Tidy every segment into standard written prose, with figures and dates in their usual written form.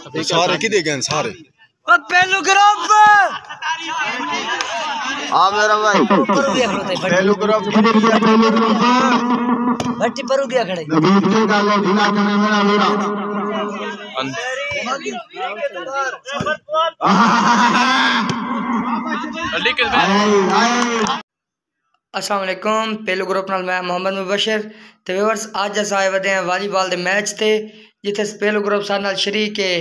सारे कि गए सारे पहलू ग्रुप हां मेरा भाई पहलू ग्रुप भट्टी पर गया खड़े अस्सलाम वालेकुम पहलू ग्रुप नाल मैं मोहम्मद मुबशर ते व्यूअर्स आज अस आए वदे हैं वॉलीबॉल दे मैच ते जिथे पहलू ग्रुप सारे नाल शरीक है।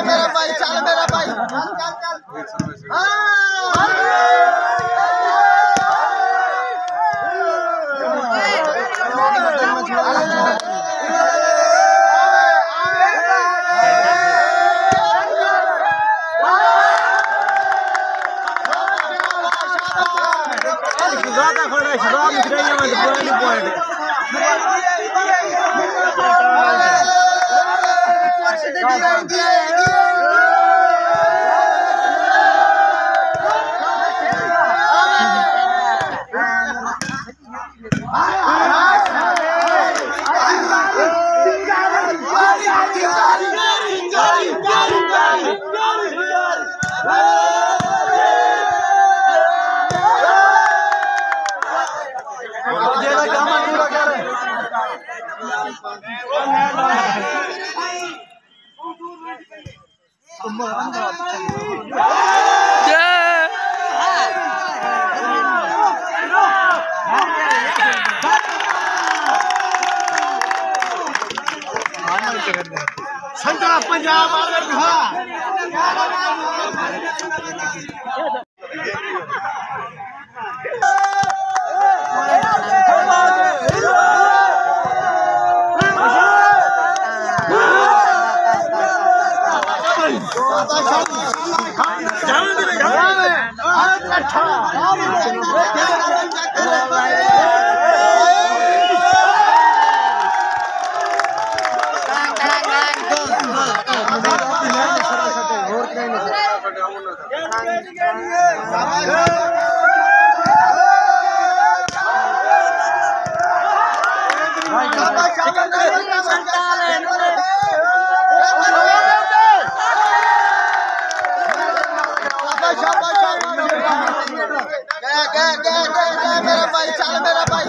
मेरा भाई चल मेरा भाई पंजाब मेरा भाई चल मेरा भाई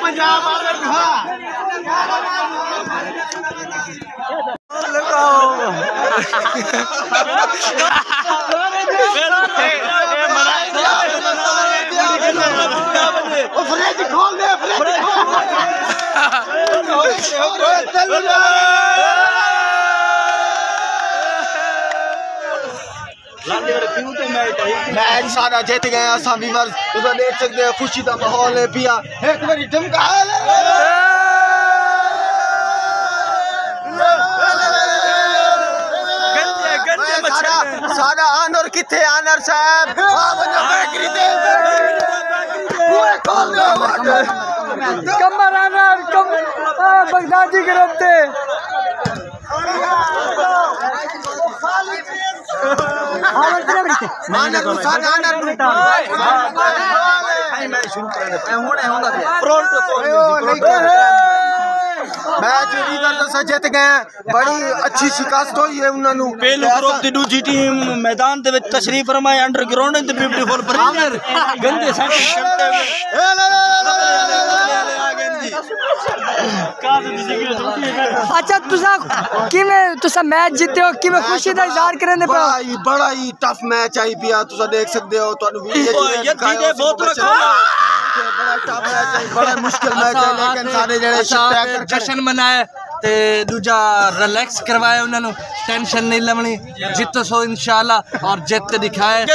पंजाब फ्रिज खोल दे फ्रिज। मैच सारा जीत गए असा व्यूअर्स तुसा देख सकते हो खुशी का माहौल है पिया एक बारी धमका सारा आनर किथे आनर साहब बेकरी दे पूरे खोल दो कमर आनर बगदादी गिरफ्ते आनर मुसान आनर मैच लीवर जीत गए बड़ी अच्छी शिकस्त हुई है उन्होंने पेलू ग्रुप दी दूजी टीम मैदान दे विच तशरीफ फरमाए अंडरग्राउंड ते ब्यूटीफुल प्रीमियर गंदे सैट करते अच्छा तुसा मैच जीते हो किवें खुशी दा इजहार करने पे बड़ा ही टफ मैच आई पिया तुसा देख सकते हो तुहानू वीडियो ये दीदे बहुत रखो बड़ा टफ मैच है बड़ा मुश्किल मैच है लेकिन सारे जड़े जश्न मनाए ते दूजा रिलैक्स करवाए उन्होंने टेंशन नहीं लवनी जितो सो इंशाल्लाह और जीत के दिखाए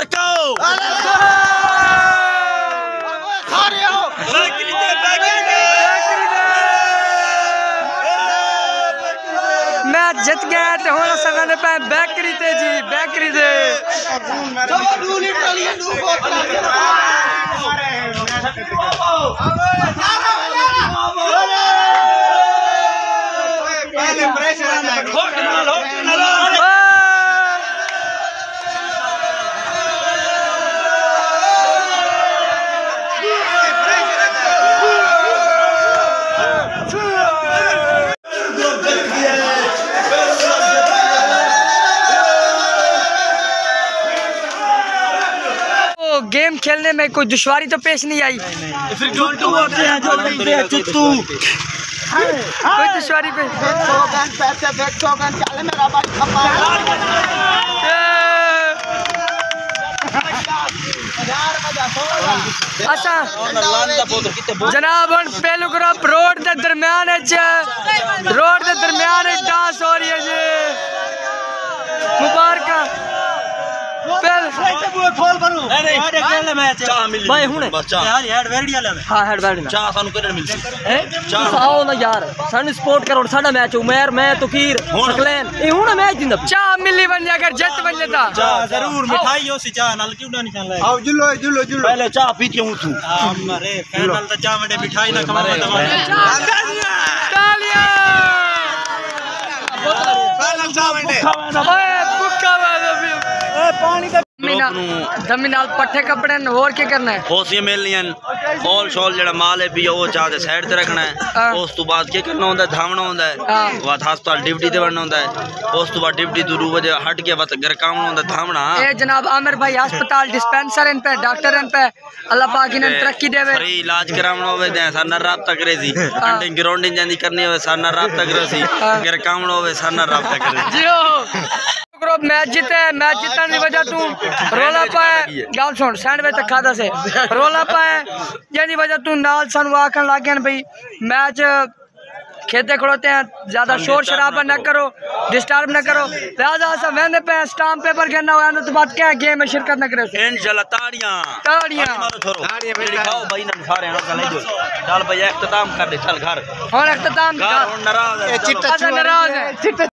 मैच जीत गया तो होना सगने पे बेकरी ते जी बेकरी दे गेम खेलने में कोई दुश्वारी तो पेश नहीं आई कोई दुश्वारी पे अच्छा जनाब हम पहलू ग्रुप रोड के दरम्यान डांस हो रही है जी मुबारक भाई हुणे यार हेड वेरडिया ले हां हेड वेरडिया चाह सानू केड़े मिलसी आओ ना यार सानू सपोर्ट करो साडा मैच उमर मैं तकीर सकलैन ए हुणे मैच दिंदा चाह मिली बन जा अगर जित बन जाता चाह जरूर मिठाई हो सी चाह नाल क्यों नहीं चल रहा आओ जुलो जुलो जुलो पहले चाह पीती हूं तू अरे फाइनल तो चाह में मिठाई ना खवा तालियां फाइनल चाह में ओए भुक्का पानी का जमीनाल पट्ठे कपड़े और क्या करना है होसियां मिलनियां ऑल शॉल जेड़ा माल है पिया वो चाह दे साइड ते रखना है उस तो बाद क्या करना होंदा है धावना होंदा है बाद अस्पताल ड्यूटी ते बनना होंदा है उस तो बाद ड्यूटी तो 2 बजे हट के बाद घर काम होंदा धावना ए जनाब आमिर भाई अस्पताल डिस्पेंसर इन पे डॉक्टर इन पे अल्लाह पाक इन्हें तरक्की देवे फ्री इलाज करावना होवे दे साना राब्ता करे सी अंडे ग्राउंडिंग जंदी करनी होवे साना राब्ता करे सी घर काम होवे साना राब्ता करे जियो ग्रुप मैच जीते मैच जीतने की वजह तू रोला पाए गल सुन सैंडविच तक खाता से रोला पाए जिसकी वजह तू नाल सानू आखन लग गए भाई मैच खेते खड़ोते हैं ज्यादा शोर शराबा न करो डिस्टर्ब न करो लिहाजा सब वहदे पे स्टाम्प पेपर करना हुआ तो बात क्या गेम में शिरकत न करे इंशाल्लाह ताड़ियां दिखाओ भाई ना सारे चल भाई इख्तिताम कर दे चल घर और इख्तिताम कर नाराज है